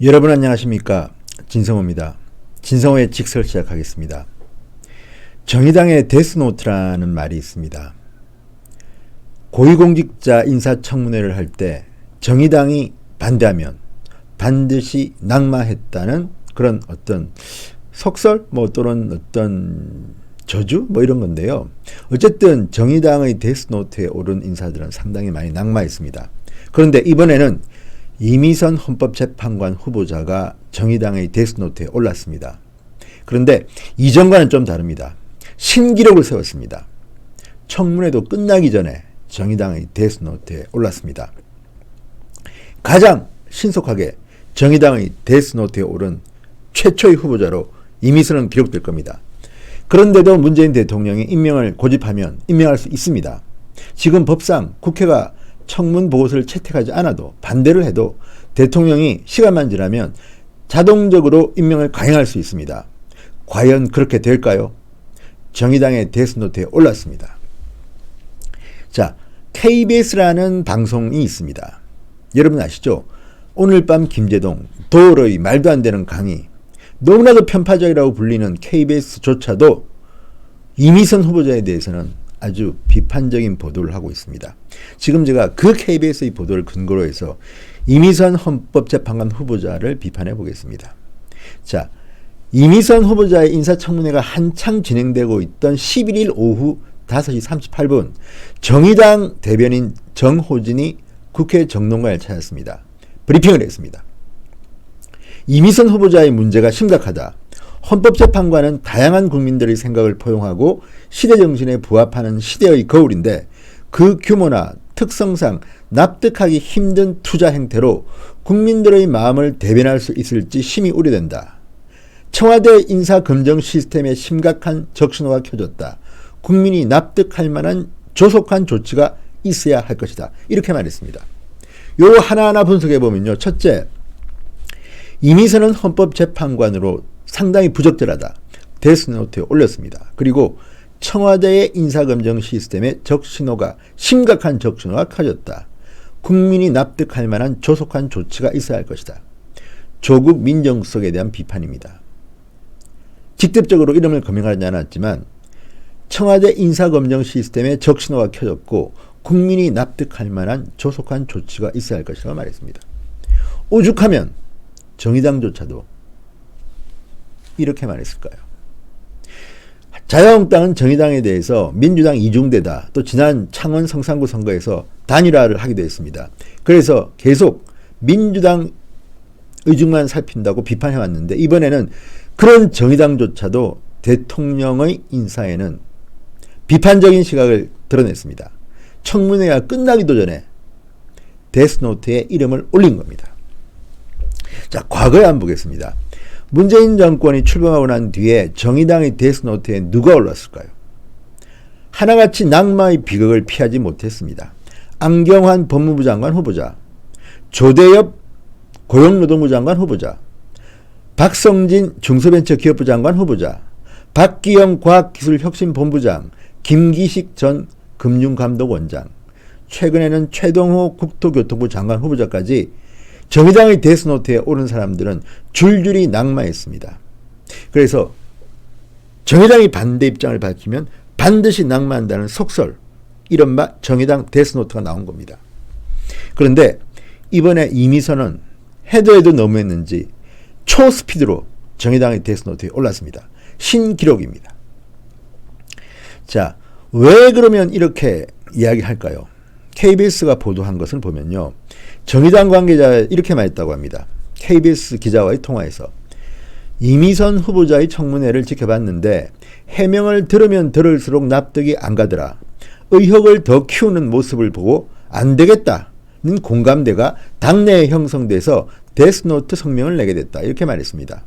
여러분 안녕하십니까? 진성호입니다. 진성호의 직설 시작하겠습니다. 정의당의 데스노트라는 말이 있습니다. 고위공직자 인사청문회를 할 때 정의당이 반대하면 반드시 낙마했다는 그런 어떤 속설 또는 어떤 저주 이런 건데요. 어쨌든 정의당의 데스노트에 오른 인사들은 상당히 많이 낙마했습니다. 그런데 이번에는 이미선 헌법재판관 후보자가 정의당의 데스노트에 올랐습니다. 그런데 이전과는 좀 다릅니다. 신기록을 세웠습니다. 청문회도 끝나기 전에 정의당의 데스노트에 올랐습니다. 가장 신속하게 정의당의 데스노트에 오른 최초의 후보자로 이미선은 기록될 겁니다. 그런데도 문재인 대통령이 임명을 고집하면 임명할 수 있습니다. 지금 법상 국회가 청문 보고서를 채택하지 않아도 반대를 해도 대통령이 시간만 지나면 자동적으로 임명을 강행할 수 있습니다. 과연 그렇게 될까요? 정의당의 데스노트에 올랐습니다. 자, KBS라는 방송이 있습니다. 여러분 아시죠? 오늘 밤 김제동, 도로의 말도 안 되는 강의, 너무나도 편파적이라고 불리는 KBS조차도 이미선 후보자에 대해서는 아주 비판적인 보도를 하고 있습니다. 지금 제가 그 KBS의 보도를 근거로 해서 이미선 헌법재판관 후보자를 비판해 보겠습니다. 자, 이미선 후보자의 인사청문회가 한창 진행되고 있던 11일 오후 5시 38분 정의당 대변인 정호진이 국회 정론관을 찾았습니다. 브리핑을 했습니다. 이미선 후보자의 문제가 심각하다. 헌법재판관은 다양한 국민들의 생각을 포용하고 시대정신에 부합하는 시대의 거울인데 그 규모나 특성상 납득하기 힘든 투자 행태로 국민들의 마음을 대변할 수 있을지 심히 우려된다. 청와대 인사검증 시스템에 심각한 적신호가 켜졌다. 국민이 납득할 만한 조속한 조치가 있어야 할 것이다. 이렇게 말했습니다. 요 하나하나 분석해보면요. 첫째, 이미선은 헌법재판관으로 상당히 부적절하다. 데스노트에 올렸습니다. 그리고 청와대의 인사검증 시스템에 심각한 적신호가 켜졌다. 국민이 납득할 만한 조속한 조치가 있어야 할 것이다. 조국 민정수석에 대한 비판입니다. 직접적으로 이름을 거명하지 않았지만 청와대 인사검증 시스템에 적신호가 켜졌고 국민이 납득할 만한 조속한 조치가 있어야 할 것이라고 말했습니다. 오죽하면 정의당조차도 이렇게 말했을까요? 자유한국당은 정의당에 대해서 민주당 이중대다. 또 지난 창원 성산구 선거에서 단일화를 하기도 했습니다. 그래서 계속 민주당 의중만 살핀다고 비판해왔는데 이번에는 그런 정의당조차도 대통령의 인사에는 비판적인 시각을 드러냈습니다. 청문회가 끝나기도 전에 데스노트에 이름을 올린 겁니다. 자, 과거에 한번 보겠습니다. 문재인 정권이 출범하고 난 뒤에 정의당의 데스노트에 누가 올랐을까요? 하나같이 낙마의 비극을 피하지 못했습니다. 안경환 법무부 장관 후보자, 조대엽 고용노동부 장관 후보자, 박성진 중소벤처기업부 장관 후보자, 박기영 과학기술혁신본부장, 김기식 전 금융감독원장, 최근에는 최동호 국토교통부 장관 후보자까지 정의당의 데스노트에 오른 사람들은 줄줄이 낙마했습니다. 그래서 정의당이 반대 입장을 밝히면 반드시 낙마한다는 속설, 이른바 정의당 데스노트가 나온 겁니다. 그런데 이번에 이미선은 해도 너무했는지 초스피드로 정의당의 데스노트에 올랐습니다. 신기록입니다. 자, 왜 그러면 이렇게 이야기할까요? KBS가 보도한 것을 보면요. 정의당 관계자 이렇게 말했다고 합니다. KBS 기자와의 통화에서 이미선 후보자의 청문회를 지켜봤는데 해명을 들으면 들을수록 납득이 안 가더라. 의혹을 더 키우는 모습을 보고 안 되겠다는 공감대가 당내에 형성돼서 데스노트 성명을 내게 됐다. 이렇게 말했습니다.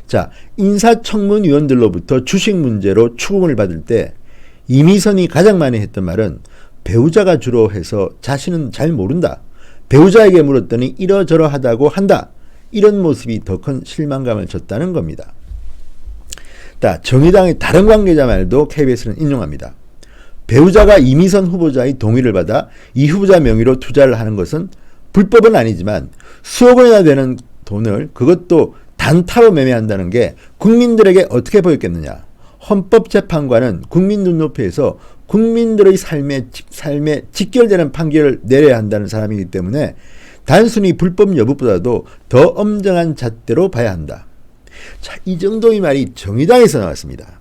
자, 인사청문위원들로부터 주식 문제로 추궁을 받을 때 이미선이 가장 많이 했던 말은 배우자가 주로 해서 자신은 잘 모른다. 배우자에게 물었더니 이러저러하다고 한다. 이런 모습이 더 큰 실망감을 줬다는 겁니다. 정의당의 다른 관계자 말도 KBS는 인용합니다. 배우자가 이미선 후보자의 동의를 받아 이 후보자 명의로 투자를 하는 것은 불법은 아니지만 수억 원이나 되는 돈을 그것도 단타로 매매한다는 게 국민들에게 어떻게 보였겠느냐. 헌법재판관은 국민 눈높이에서 국민들의 삶에 직결되는 판결을 내려야 한다는 사람이기 때문에 단순히 불법 여부보다도 더 엄정한 잣대로 봐야 한다. 자, 이 정도의 말이 정의당에서 나왔습니다.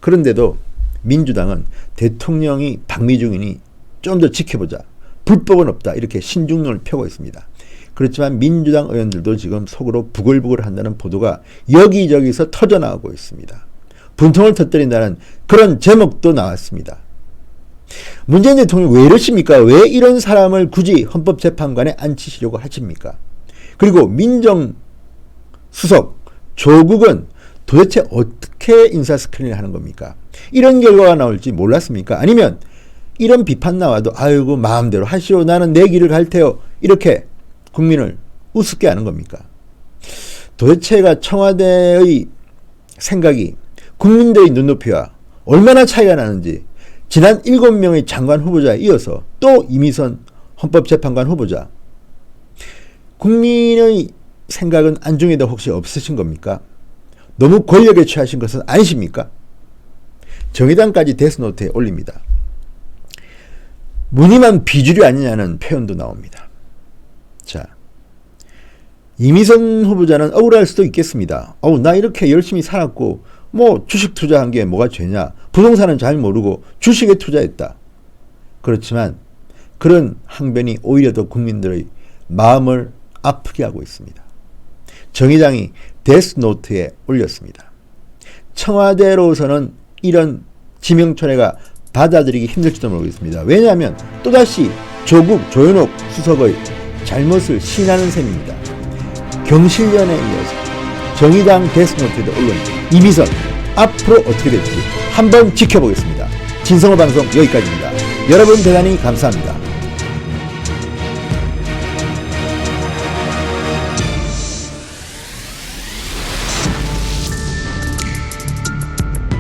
그런데도 민주당은 대통령이 박미중이니 좀 더 지켜보자. 불법은 없다. 이렇게 신중론을 펴고 있습니다. 그렇지만 민주당 의원들도 지금 속으로 부글부글 한다는 보도가 여기저기서 터져나오고 있습니다. 분통을 터뜨린다는 그런 제목도 나왔습니다. 문재인 대통령 왜 이러십니까? 왜 이런 사람을 굳이 헌법재판관에 앉히시려고 하십니까? 그리고 민정수석 조국은 도대체 어떻게 인사 스크린을 하는 겁니까? 이런 결과가 나올지 몰랐습니까? 아니면 이런 비판 나와도 아이고 마음대로 하시오 나는 내 길을 갈 테요 이렇게 국민을 우습게 하는 겁니까? 도대체가 청와대의 생각이 국민들의 눈높이와 얼마나 차이가 나는지 지난 7명의 장관 후보자에 이어서 또 이미선 헌법재판관 후보자 국민의 생각은 안중에도 혹시 없으신 겁니까? 너무 권력에 취하신 것은 아니십니까? 정의당까지 데스노트에 올립니다. 무늬만 비주류 아니냐는 표현도 나옵니다. 자, 이미선 후보자는 억울할 수도 있겠습니다. 나 이렇게 열심히 살았고 뭐 주식 투자한 게 뭐가 죄냐. 부동산은 잘 모르고 주식에 투자했다. 그렇지만 그런 항변이 오히려 더 국민들의 마음을 아프게 하고 있습니다. 정의당이 데스노트에 올렸습니다. 청와대로서는 이런 지명철회가 받아들이기 힘들지도 모르겠습니다. 왜냐하면 또다시 조국, 조현옥 수석의 잘못을 시인하는 셈입니다. 경실련에 이어서 정의당 데스노트에도 올린 이미선 앞으로 어떻게 될지 한번 지켜보겠습니다. 진성호 방송 여기까지입니다. 여러분 대단히 감사합니다.